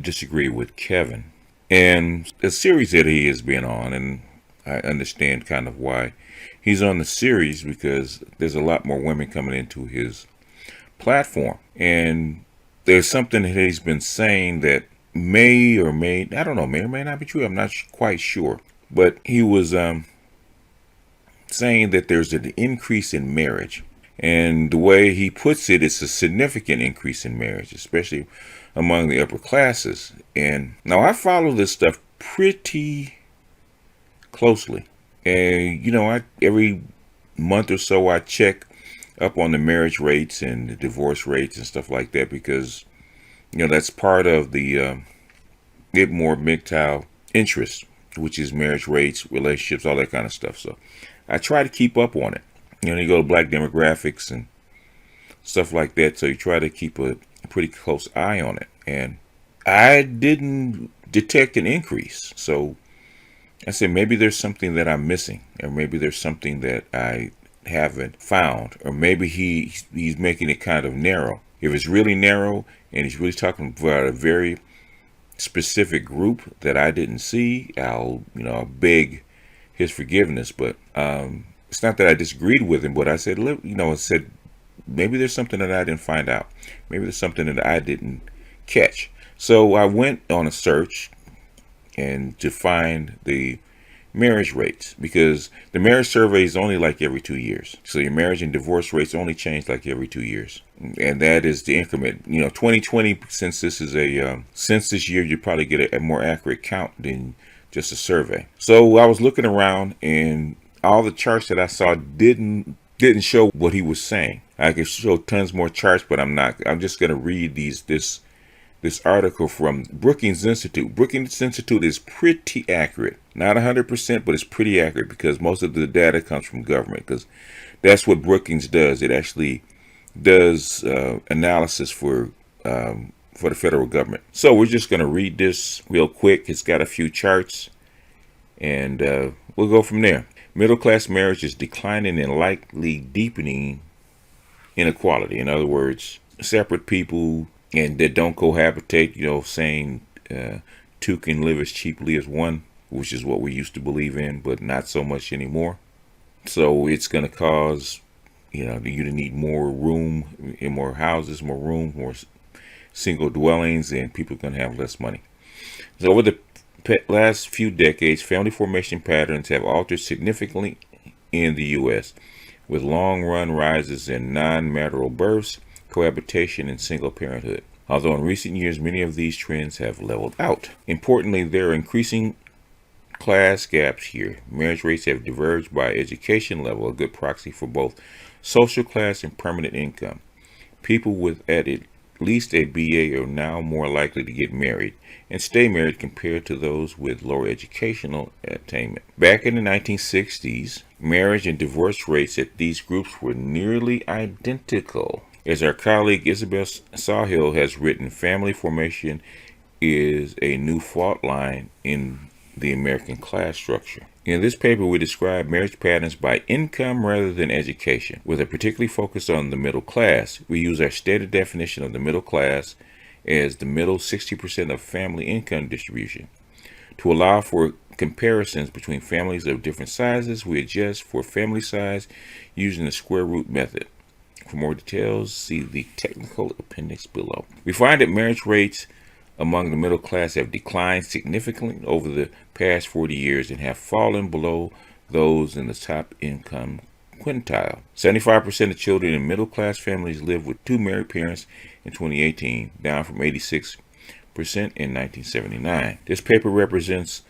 disagree with Kevin. And the series that he has been on, and I understand kind of why he's on the series, because there's a lot more women coming into his platform. And there's something that he's been saying that I don't know, may or may not be true. I'm not quite sure. But he was saying that there's an increase in marriage. And the way he puts it, it's a significant increase in marriage, especially among the upper classes. And now I follow this stuff pretty closely. And, every month or so I check up on the marriage rates and the divorce rates and stuff like that, because, that's part of the get more MGTOW interest, which is marriage rates, relationships, all that kind of stuff. So I try to keep up on it. You go to black demographics and stuff like that. So you try to keep a pretty close eye on it. And I didn't detect an increase. So I said, maybe there's something that I'm missing, or maybe there's something that I haven't found, or maybe he's making it kind of narrow. If it's really narrow and he's really talking about a very specific group that I didn't see, I'll beg his forgiveness. But it's not that I disagreed with him, but I said, maybe there's something that I didn't find out. Maybe there's something that I didn't catch. So I went on a search and to find the marriage rates, because the marriage survey is only like every 2 years. So your marriage and divorce rates only change like every 2 years. And that is the increment. 2020, since this is a census year, you probably get a more accurate count than just a survey. So I was looking around, and all the charts that I saw didn't show what he was saying. I could show tons more charts, but I'm not. I'm just going to read this article from Brookings Institute. Brookings Institute is pretty accurate. Not 100%, but it's pretty accurate, because most of the data comes from government, because that's what Brookings does. It actually does analysis for the federal government. So we're just going to read this real quick. It's got a few charts, and we'll go from there. Middle class marriage is declining and likely deepening inequality. In other words, separate people and that don't cohabitate, saying two can live as cheaply as one, which is what we used to believe in, but not so much anymore. So it's going to cause, you to need more room in more houses, more room, more single dwellings, and people are going to have less money. So over the last few decades, family formation patterns have altered significantly in the U.S., with long-run rises in non-marital births, cohabitation, and single parenthood. Although in recent years, many of these trends have leveled out. Importantly, there are increasing class gaps here. Marriage rates have diverged by education level, a good proxy for both social class and permanent income. People with at least a BA are now more likely to get married and stay married compared to those with lower educational attainment. Back in the 1960s, marriage and divorce rates at these groups were nearly identical. As our colleague Isabel Sawhill has written, family formation is a new fault line in the American class structure. In this paper, we describe marriage patterns by income rather than education, with a particular focus on the middle class. We use our standard definition of the middle class as the middle 60% of family income distribution. To allow for comparisons between families of different sizes, we adjust for family size using the square root method. For more details, see the technical appendix below. We find that marriage rates among the middle class have declined significantly over the past 40 years and have fallen below those in the top income quintile. 75% of children in middle class families live with two married parents in 2018, down from 86% in 1979. This paper represents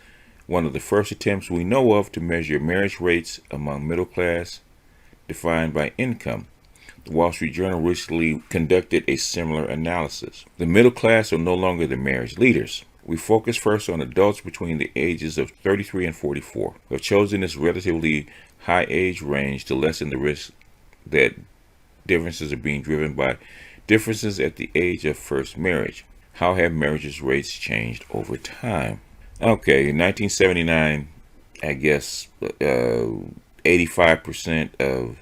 one of the first attempts we know of to measure marriage rates among middle class defined by income. The Wall Street Journal recently conducted a similar analysis. The middle class are no longer the marriage leaders. We focus first on adults between the ages of 33 and 44, who have chosen this relatively high age range to lessen the risk that differences are being driven by differences at the age of first marriage. How have marriage rates changed over time? Okay, in 1979, I guess 85% of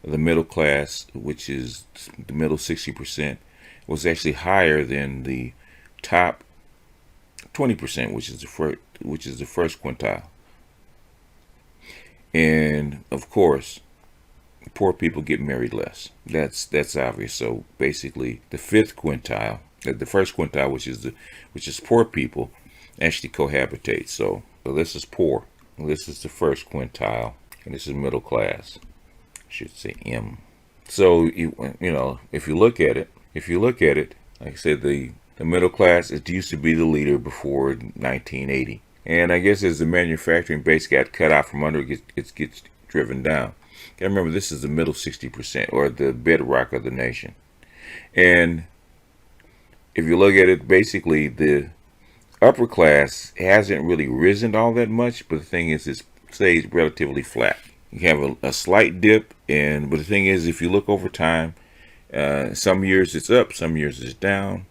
the middle class, which is the middle 60%, was actually higher than the top 20%, which is the first quintile. And of course, poor people get married less. That's obvious. So basically, the fifth quintile, the first quintile, which is poor people, actually cohabitate. So this is poor. This is the first quintile, and this is middle class. I should say M. So if you look at it, like I said, the middle class, it used to be the leader before 1980. And I guess as the manufacturing base got cut out from under, it gets driven down. Gotta remember, this is the middle 60%, or the bedrock of the nation. And if you look at it, basically the upper class hasn't really risen all that much, but the thing is, it stays relatively flat. You have a slight dip, but the thing is, if you look over time, some years it's up, some years it's down.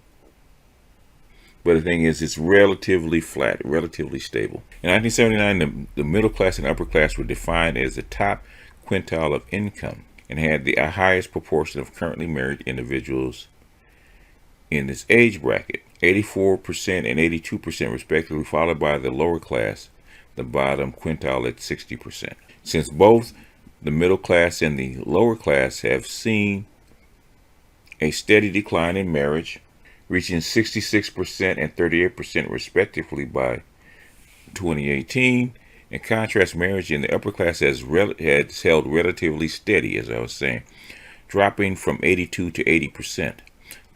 But the thing is, it's relatively flat, relatively stable. In 1979, the middle class and upper class were defined as the top quintile of income and had the highest proportion of currently married individuals in this age bracket, 84% and 82% respectively, followed by the lower class, the bottom quintile at 60%. Since both the middle class and the lower class have seen a steady decline in marriage, reaching 66% and 38% respectively by 2018. In contrast, marriage in the upper class has held relatively steady, as I was saying, dropping from 82 to 80%.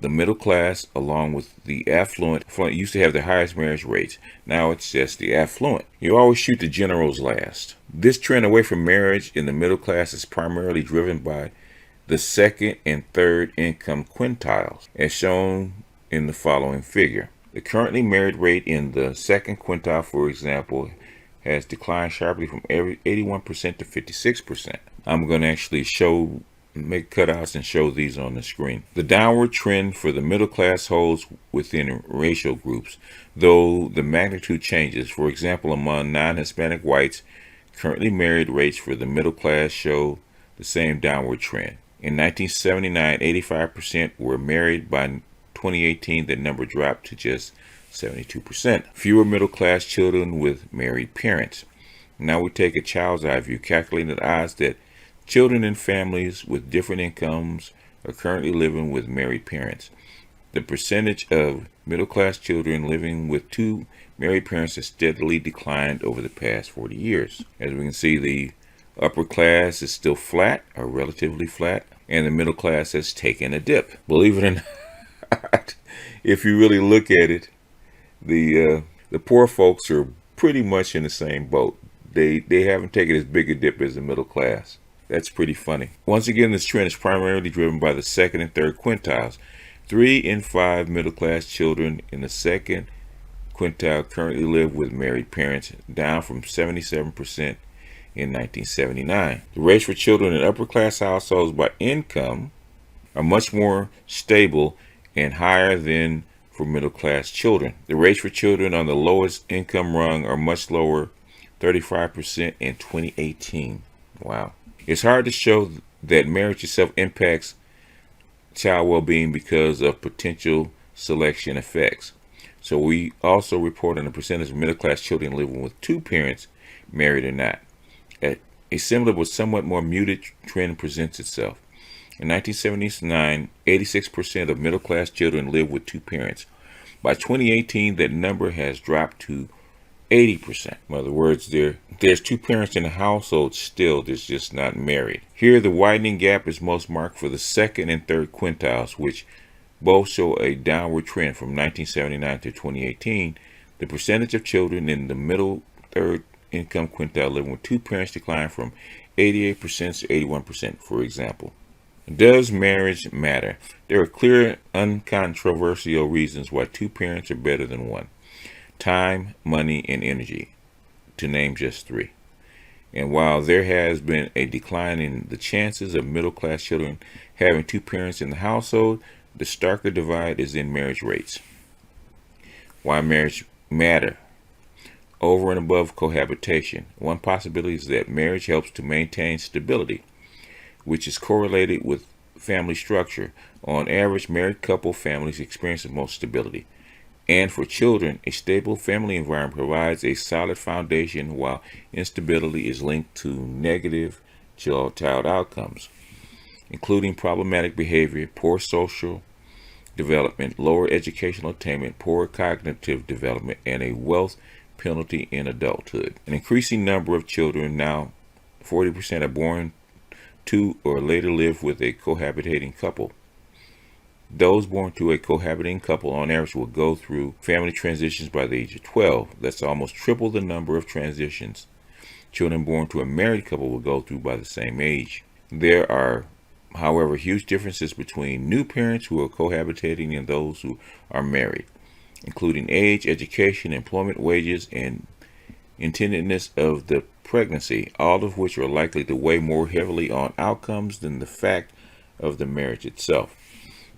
The middle class, along with the affluent, used to have the highest marriage rates. Now it's just the affluent. You always shoot the generals last. This trend away from marriage in the middle class is primarily driven by the second and third income quintiles, as shown in the following figure. The currently married rate in the second quintile, for example, has declined sharply from 81% to 56%. I'm going to actually make cutouts and show these on the screen. The downward trend for the middle class holds within racial groups, though the magnitude changes. For example, among non-Hispanic whites, currently married rates for the middle class show the same downward trend. In 1979, 85% were married. By 2018, the number dropped to just 72%. Fewer middle-class children with married parents. Now we take a child's eye view, calculating the odds that children in families with different incomes are currently living with married parents. The percentage of middle-class children living with two married parents has steadily declined over the past 40 years. As we can see, the upper class is still flat, or relatively flat, and the middle class has taken a dip. Believe it or not, if you really look at it, the poor folks are pretty much in the same boat. They haven't taken as big a dip as the middle class. That's pretty funny. Once again, this trend is primarily driven by the second and third quintiles. 3 in 5 middle class children in the second quintile currently live with married parents, down from 77% in 1979. The rates for children in upper class households by income are much more stable and higher than for middle class children. The rates for children on the lowest income rung are much lower, 35% in 2018. Wow. It's hard to show that marriage itself impacts child well-being because of potential selection effects. So we also report on the percentage of middle class children living with two parents, married or not. A similar but somewhat more muted trend presents itself. In 1979, 86% of middle-class children lived with two parents. By 2018, that number has dropped to 80%. In other words, there's two parents in the household still, they're just not married. Here, the widening gap is most marked for the second and third quintiles, which both show a downward trend from 1979 to 2018. The percentage of children in the middle third income quintile living with two parents declined from 88% to 81%, for example. Does marriage matter? There are clear, uncontroversial reasons why two parents are better than one. Time, money, and energy, to name just 3. And while there has been a decline in the chances of middle-class children having two parents in the household, the starker divide is in marriage rates. Why marriage matter? Over and above cohabitation, one possibility is that marriage helps to maintain stability, which is correlated with family structure. On average, married couple families experience the most stability. And for children, a stable family environment provides a solid foundation, while instability is linked to negative child outcomes, including problematic behavior, poor social development, lower educational attainment, poor cognitive development, and a wealth penalty in adulthood. An increasing number of children, now 40%, are born to or later live with a cohabitating couple. Those born to a cohabitating couple on average will go through family transitions by the age of 12. That's almost triple the number of transitions children born to a married couple will go through by the same age. There are, however, huge differences between new parents who are cohabitating and those who are married, including age, education, employment, wages, and intendedness of the pregnancy, all of which are likely to weigh more heavily on outcomes than the fact of the marriage itself.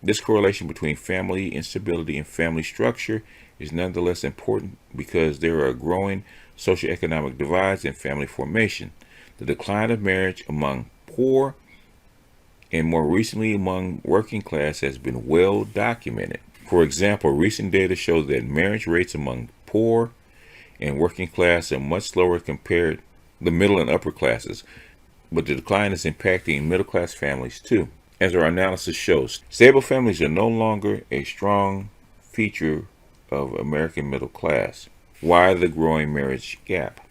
This correlation between family instability and family structure is nonetheless important because there are growing socioeconomic divides in family formation. The decline of marriage among poor and more recently among working class has been well documented. For example, recent data shows that marriage rates among poor and working class are much lower compared to the middle and upper classes, but the decline is impacting middle class families too. As our analysis shows, stable families are no longer a strong feature of American middle class. Why the growing marriage gap?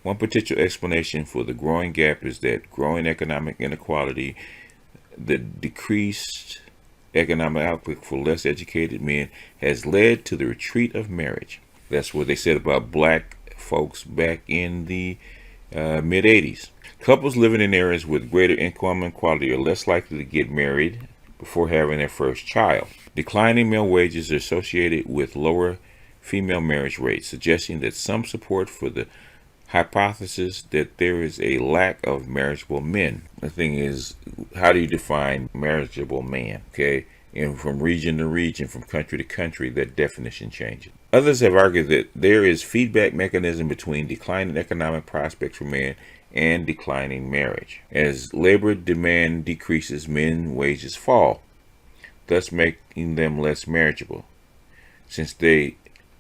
One potential explanation for the growing gap is that growing economic inequality, the decreased economic output for less educated men, has led to the retreat of marriage. That's what they said about black folks back in the mid-'80s. Couples living in areas with greater income inequality are less likely to get married before having their first child. Declining male wages are associated with lower female marriage rates, suggesting that some support for the hypothesis that there is a lack of marriageable men. The thing is, how do you define marriageable man? Okay, and from region to region, from country to country, that definition changes. Others have argued that there is feedback mechanism between declining economic prospects for men and declining marriage. As labor demand decreases, men's wages fall, thus making them less marriageable. Since they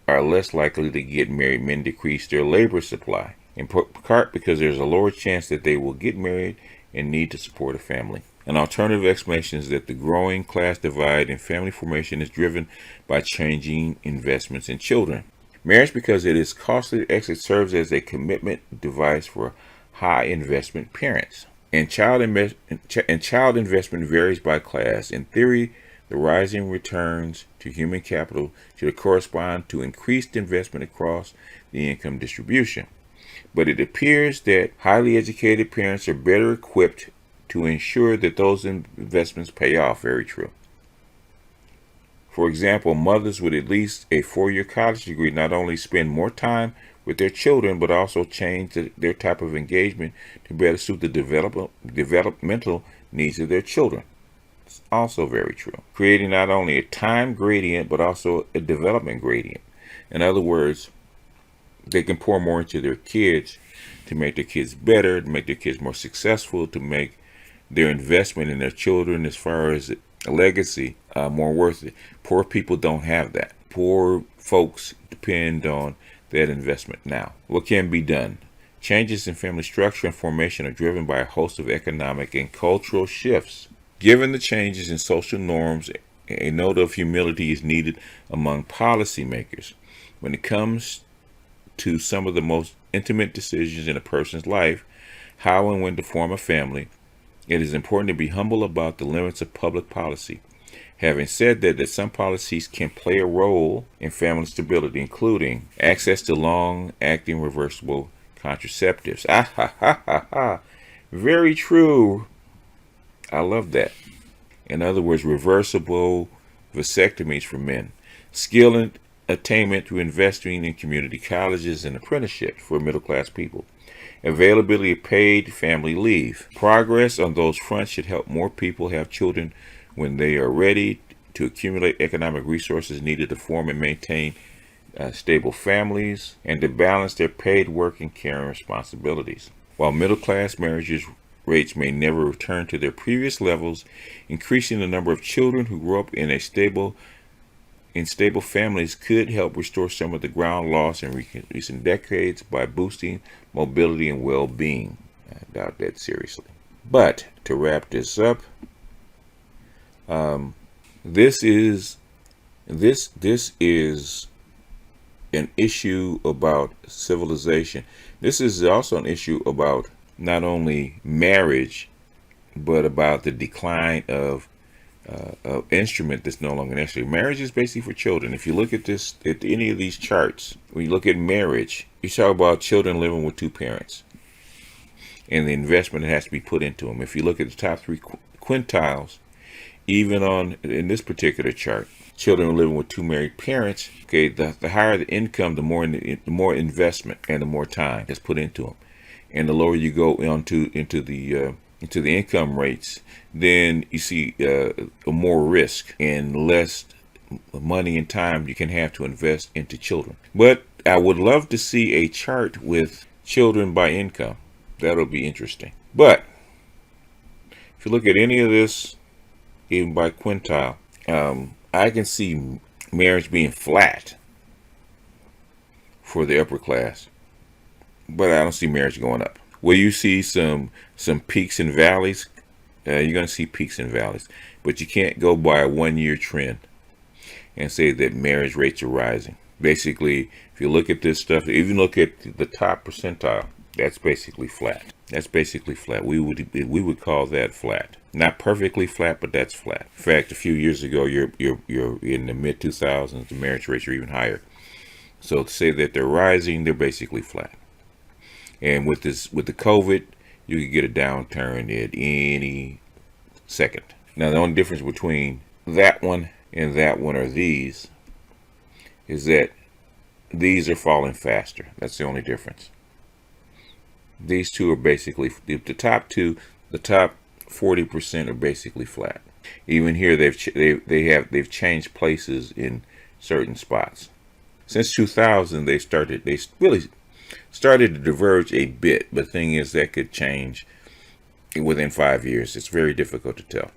are less likely to get married, men decrease their labor supply, in part because there's a lower chance that they will get married and need to support a family. An alternative explanation is that the growing class divide in family formation is driven by changing investments in children. Marriage, because it is costly to exit, serves as a commitment device for high investment parents. And child investment varies by class. In theory, the rising returns to human capital should correspond to increased investment across the income distribution. But it appears that highly educated parents are better equipped to ensure that those investments pay off. Very true. For example, mothers with at least a 4-year college degree not only spend more time with their children, but also change their type of engagement to better suit the developmental needs of their children. It's also very true, creating not only a time gradient, but also a development gradient. In other words, they can pour more into their kids to make their kids better, to make their kids more successful, to make their investment in their children as far as a legacy more worth it. Poor people don't have that. Poor folks depend on that investment now. What can be done? Changes in family structure and formation are driven by a host of economic and cultural shifts. Given the changes in social norms, a note of humility is needed among policymakers. When it comes to some of the most intimate decisions in a person's life, how and when to form a family, it is important to be humble about the limits of public policy. Having said that some policies can play a role in family stability, including access to long-acting reversible contraceptives. Ah, ha, ha, ha, ha. Very true. I love that. In other words, reversible vasectomies for men. Skill and attainment through investing in community colleges and apprenticeships for middle-class people. Availability of paid family leave. Progress on those fronts should help more people have children when they are ready to accumulate economic resources needed to form and maintain stable families and to balance their paid work and caring responsibilities. While middle-class marriages rates may never return to their previous levels, increasing the number of children who grow up in a stable in stable families could help restore some of the ground lost in recent decades by boosting mobility and well-being. I doubt that seriously. But to wrap this up, this is an issue about civilization. This is also an issue about not only marriage, but about the decline of instrument that's no longer necessary. Marriage is basically for children. If you look at any of these charts, when you look at marriage, you talk about children living with two parents and the investment that has to be put into them. If you look at the top three quintiles, even in this particular chart, children living with two married parents, okay, the higher the income, the more investment and the more time that's put into them. And the lower you go into the income rates, then you see more risk and less money and time you can have to invest into children. But I would love to see a chart with children by income. That'll be interesting. But if you look at any of this, even by quintile, I can see marriage being flat for the upper class, but I don't see marriage going up. Will you see some peaks and valleys? You're going to see peaks and valleys, but you can't go by a 1-year trend and say that marriage rates are rising. Basically, if you look at this stuff, even look at the top percentile, that's basically flat. That's basically flat. We would call that flat. Not perfectly flat, but that's flat. In fact, a few years ago, you're in the mid 2000s, the marriage rates are even higher. So to say that they're rising, they're basically flat. And with the COVID, you could get a downturn at any second. Now, the only difference between that one and that one or these is that these are falling faster. That's the only difference. These two are basically the top two. The top 40% are basically flat. Even here, they've changed places in certain spots. Since 2000, they really started to diverge a bit. But the thing is, that could change within 5 years. It's very difficult to tell.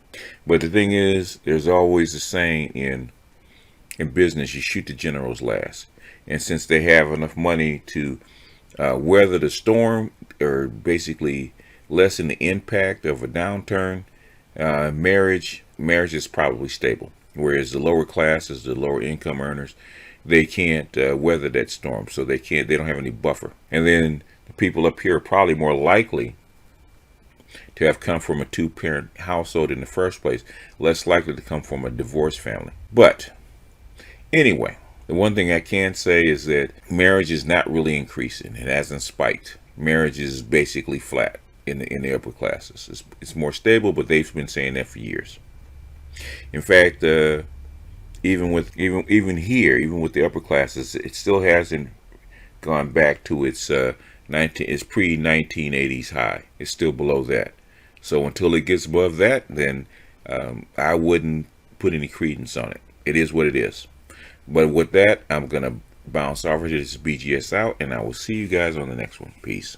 But the thing is, there's always a saying in business: you shoot the generals last. And since they have enough money to weather the storm, or basically lessen the impact of a downturn, marriage is probably stable. Whereas the lower classes, the lower income earners, they can't weather that storm, so they don't have any buffer. And then the people up here are probably more likely to have come from a two-parent household in the first place, less likely to come from a divorced family. But anyway, the one thing I can say is that marriage is not really increasing. It hasn't spiked. Marriage is basically flat in the upper classes. It's more stable, but they've been saying that for years. In fact, even with the upper classes, it still hasn't gone back to its pre-1980s high. It's still below that. So until it gets above that, then I wouldn't put any credence on it. It is what it is. But with that, I'm going to bounce off of this BGS out, and I will see you guys on the next one. Peace.